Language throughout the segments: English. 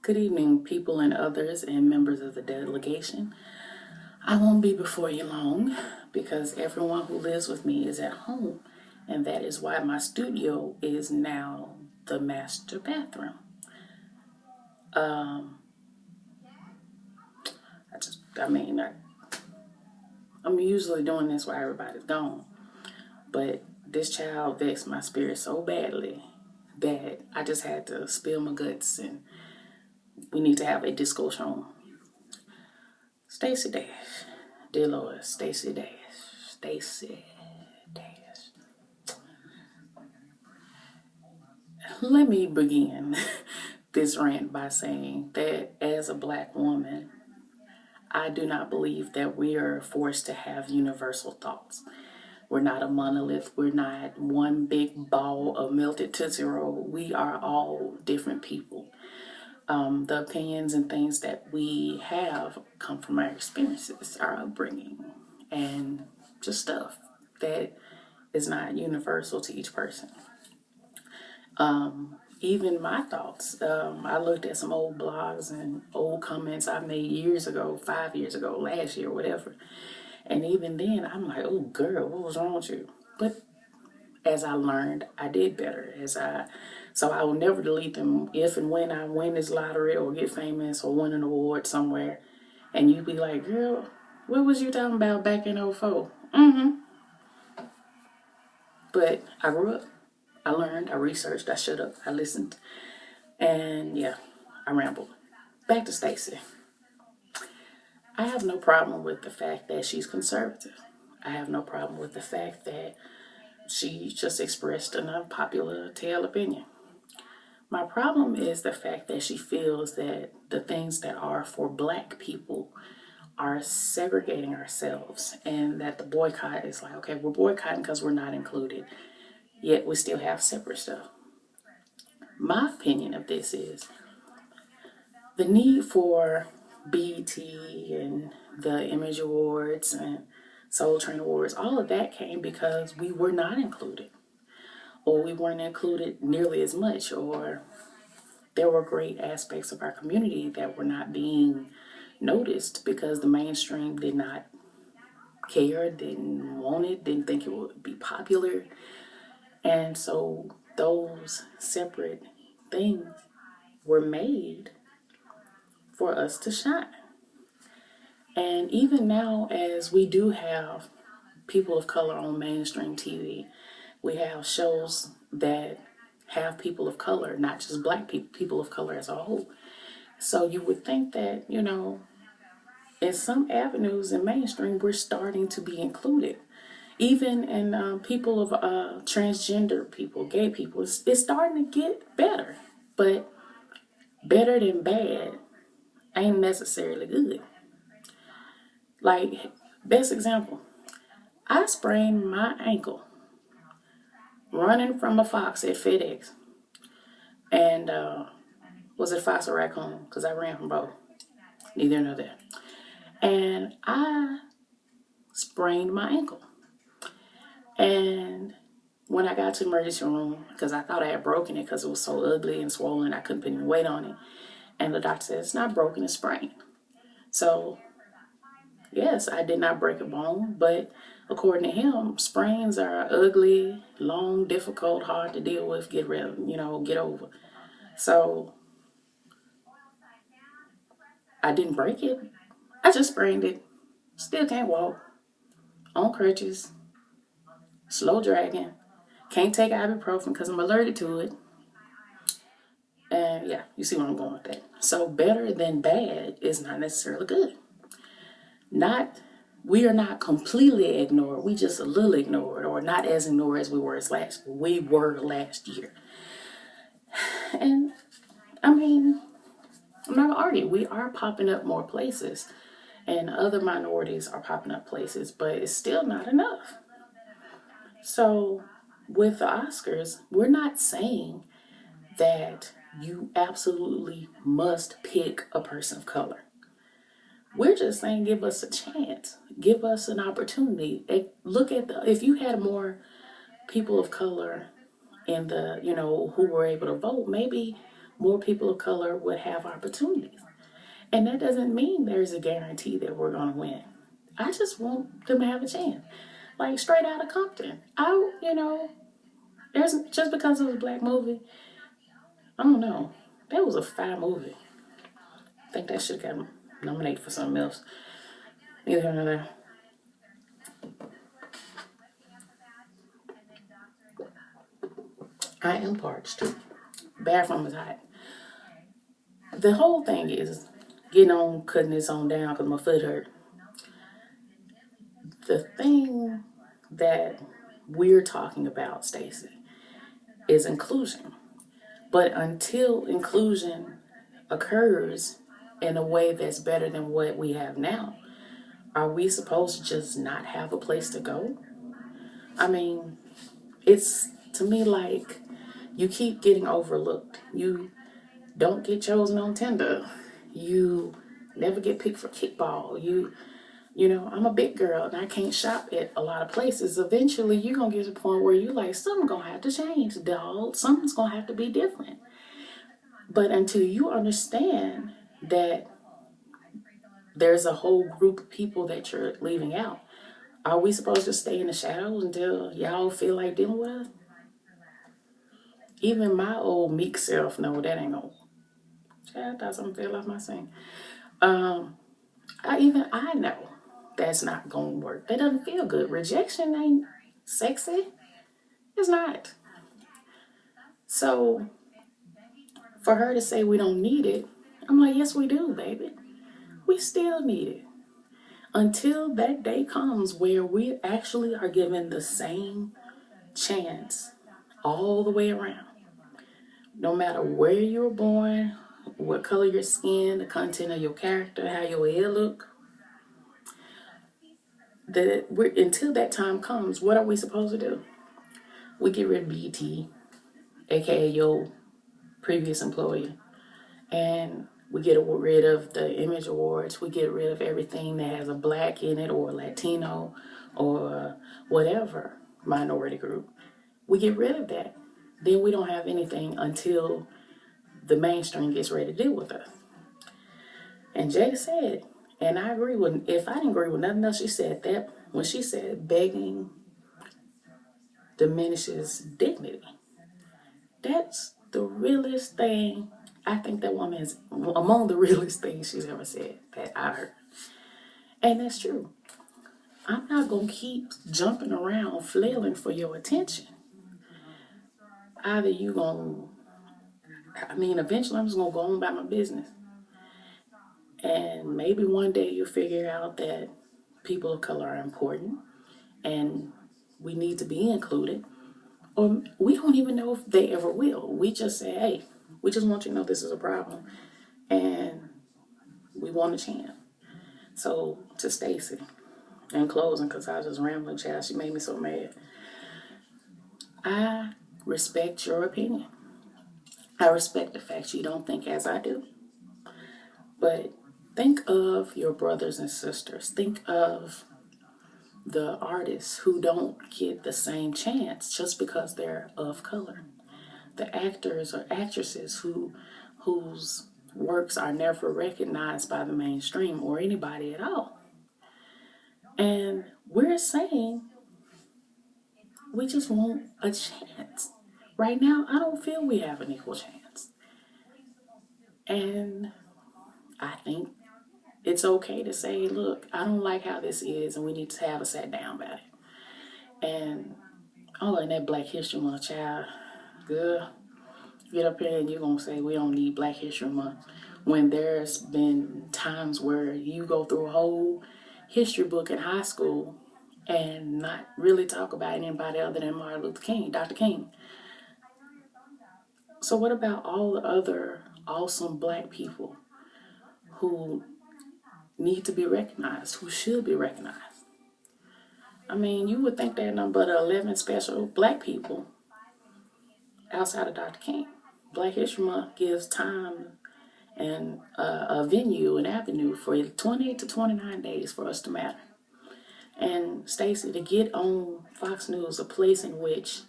Good evening, people and others and members of the delegation. I won't be before you long because everyone who lives with me is at home, and that is why my studio is now the master bathroom. I'm usually doing this while everybody's gone, but this child vexed my spirit so badly that I just had to spill my guts, and we need to have a discussion. Stacy Dash, dear Lord, Stacy Dash, Stacy Dash. Let me begin this rant by saying that as a Black woman, I do not believe that we are forced to have universal thoughts. We're not a monolith. We're not one big ball of melted Tootsie Roll. We are all different people. The opinions and things that we have come from our experiences, our upbringing, and just stuff that is not universal to each person. Even my thoughts. I looked at some old blogs and old comments I made years ago, 5 years ago, last year, whatever. And even then, I'm like, oh, girl, what was wrong with you? But as I learned, I did better. So I will never delete them if and when I win this lottery or get famous or win an award somewhere. And you be like, girl, what was you talking about back in '04? But I grew up. I learned, I researched, I shut up, I listened, and yeah, I rambled. Back to Stacy. I have no problem with the fact that she's conservative. I have no problem with the fact that she just expressed an unpopular tail opinion. My problem is the fact that she feels that the things that are for Black people are segregating ourselves, and that the boycott is like, okay, we're boycotting because we're not included. Yet we still have separate stuff. My opinion of this is the need for BET and the Image Awards and Soul Train Awards, all of that came because we were not included, or we weren't included nearly as much, or there were great aspects of our community that were not being noticed because the mainstream did not care, didn't want it, didn't think it would be popular. And so those separate things were made for us to shine. And even now, as we do have people of color on mainstream TV, we have shows that have people of color, not just Black people, people of color as a whole. So you would think that, in some avenues in mainstream, we're starting to be included. Even in people of transgender people, gay people, it's starting to get better. But better than bad ain't necessarily good. Like, best example, I sprained my ankle running from a fox at FedEx. And was it a fox or raccoon? Because I ran from both. Neither nor there. And I sprained my ankle. And when I got to the emergency room, because I thought I had broken it because it was so ugly and swollen, I couldn't put any weight on it. And the doctor said, it's not broken, it's sprained. So, yes, I did not break a bone, but according to him, sprains are ugly, long, difficult, hard to deal with, get over. So, I didn't break it. I just sprained it. Still can't walk. On crutches. Slow dragging. Can't take ibuprofen because I'm allergic to it. And yeah, you see where I'm going with that. So better than bad is not necessarily good. We are not completely ignored. We just a little ignored, or not as ignored as we were last year. And I mean, I'm not gonna argue. We are popping up more places, and other minorities are popping up places, but it's still not enough. So with the Oscars, we're not saying that you absolutely must pick a person of color. We're just saying give us a chance. Give us an opportunity. If you had more people of color in who were able to vote, maybe more people of color would have opportunities. And that doesn't mean there's a guarantee that we're going to win. I just want them to have a chance. Like straight out of Compton. There's just because it was a black movie, I don't know. That was a fire movie. I think that should have got nominated for something else. Neither here nor there. I am parched. Bathroom is hot. The whole thing is getting on, cutting this on down because my foot hurt. The thing that we're talking about, Stacy, is inclusion. But until inclusion occurs in a way that's better than what we have now, are we supposed to just not have a place to go? I mean, it's to me like you keep getting overlooked. You don't get chosen on Tinder. You never get picked for kickball. I'm a big girl and I can't shop at a lot of places. Eventually, you're going to get to the point where you're like, something's going to have to change, dog. Something's going to have to be different. But until you understand that there's a whole group of people that you're leaving out, are we supposed to stay in the shadows until y'all feel like dealing with us? Even my old meek self know that ain't gonna. I thought something fell off my sink. I know that's not gonna work. That doesn't feel good. Rejection ain't sexy. It's not. So for her to say we don't need it, I'm like, yes, we do, baby. We still need it. Until that day comes where we actually are given the same chance all the way around. No matter where you were born, what color your skin, the content of your character, how your hair look. Until that time comes, what are we supposed to do? We get rid of BT, aka your previous employee, and we get rid of the image awards. We get rid of everything that has a black in it or Latino or whatever minority group. We get rid of that. Then we don't have anything until the mainstream gets ready to deal with us. And Jada said, and I agree with, if I didn't agree with nothing else she said, that when she said begging diminishes dignity, that's the realest thing. I think that woman is among the realest things she's ever said that I heard. And that's true. I'm not going to keep jumping around flailing for your attention. Either eventually I'm just going to go on about my business. And maybe one day you'll figure out that people of color are important and we need to be included. Or we don't even know if they ever will. We just say, hey, we just want you to know this is a problem and we want a chance. So to Stacy, in closing, because I was just rambling, child, she made me so mad. I respect your opinion. I respect the fact you don't think as I do. But think of your brothers and sisters. Think of the artists who don't get the same chance just because they're of color. The actors or actresses whose works are never recognized by the mainstream or anybody at all. And we're saying we just want a chance. Right now, I don't feel we have an equal chance. And I think it's okay to say, look, I don't like how this is, and we need to have a sit down about it. And in that Black History Month, child, girl, get up here and you're going to say we don't need Black History Month when there's been times where you go through a whole history book in high school and not really talk about anybody other than Martin Luther King, Dr. King. So what about all the other awesome Black people who need to be recognized, who should be recognized? I mean, you would think there are none but 11 special Black people outside of Dr. King. Black History Month gives time and a venue, an avenue for 20 to 29 days for us to matter. And Stacy, to get on Fox News, a place in which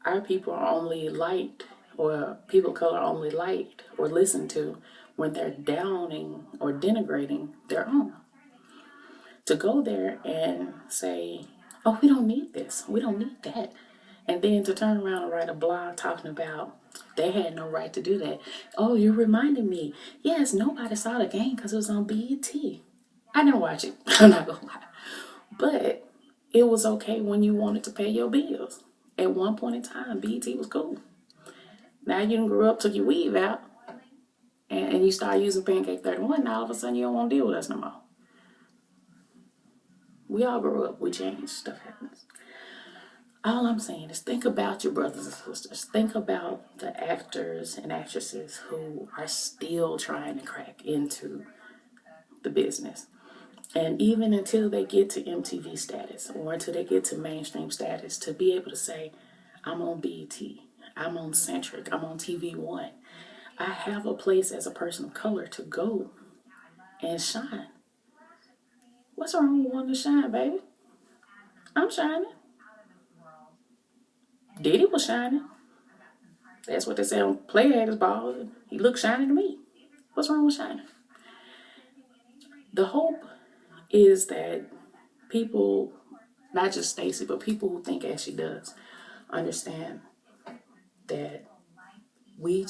our people are only liked or people of color only liked or listened to when they're downing or denigrating their own. To go there and say, oh, we don't need this, we don't need that. And then to turn around and write a blog talking about they had no right to do that. Oh, you're reminding me. Yes, nobody saw the game because it was on BET. I didn't watch it. I'm not going to lie. But it was okay when you wanted to pay your bills. At one point in time, BET was cool. Now you done grew up, took your weave out, and you start using Pancake 31. Now all of a sudden you don't want to deal with us no more. We all grew up. We changed. Stuff happens. All I'm saying is think about your brothers and sisters. Think about the actors and actresses who are still trying to crack into the business. And even until they get to MTV status or until they get to mainstream status, to be able to say, I'm on BET, I'm on Centric, I'm on TV One. I have a place as a person of color to go and shine. What's wrong with wanting to shine, baby? I'm shining. Diddy was shining. That's what they say on Player at his ball. He looked shiny to me. What's wrong with shining? The hope is that people, not just Stacy, but people who think as she does, understand that we're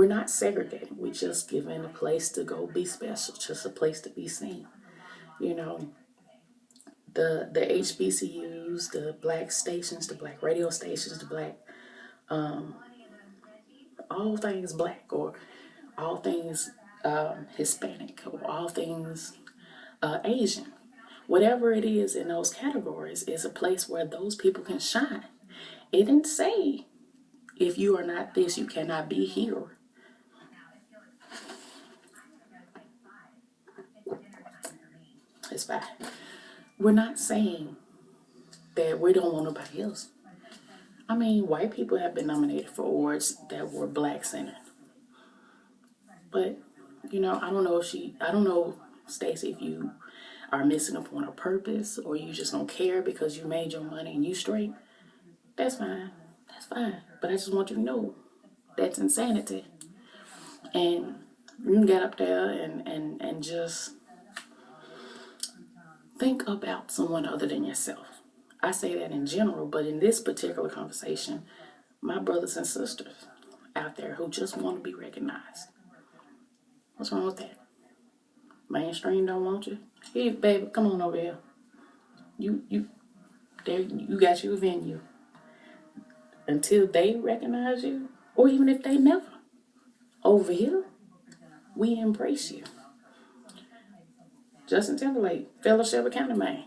not segregated. We're just given a place to go be special, just a place to be seen. You know, the HBCUs, the black stations, the black radio stations, the black, all things black or all things Hispanic or all things Asian. Whatever it is in those categories is a place where those people can shine. It didn't say if you are not this, you cannot be here. It's fine. We're not saying that we don't want nobody else. I mean, white people have been nominated for awards that were black centered. But, you know, I don't know, Stacy, if you are missing a point of purpose or you just don't care because you made your money and you straight. That's fine. That's fine. But I just want you to know that's insanity. And you can get up there and just think about someone other than yourself. I say that in general, but in this particular conversation, my brothers and sisters out there who just want to be recognized. What's wrong with that? Mainstream don't want you. Hey, baby, come on over here. You got your venue. Until they recognize you, or even if they never. Over here, we embrace you. Justin Timberlake, Fellowship of County Man.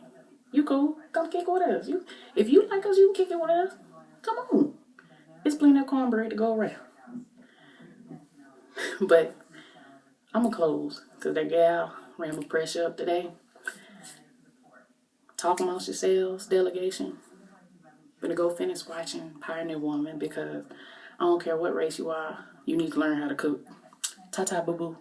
You cool? Come kick with us. If you like us, you can kick it with us. Come on. It's plenty of cornbread to go around. But I'm going to close because that gal ran my pressure up today. Talk amongst yourselves, delegation. I'm going to go finish watching Pioneer Woman because I don't care what race you are, you need to learn how to cook. Ta-ta, boo-boo.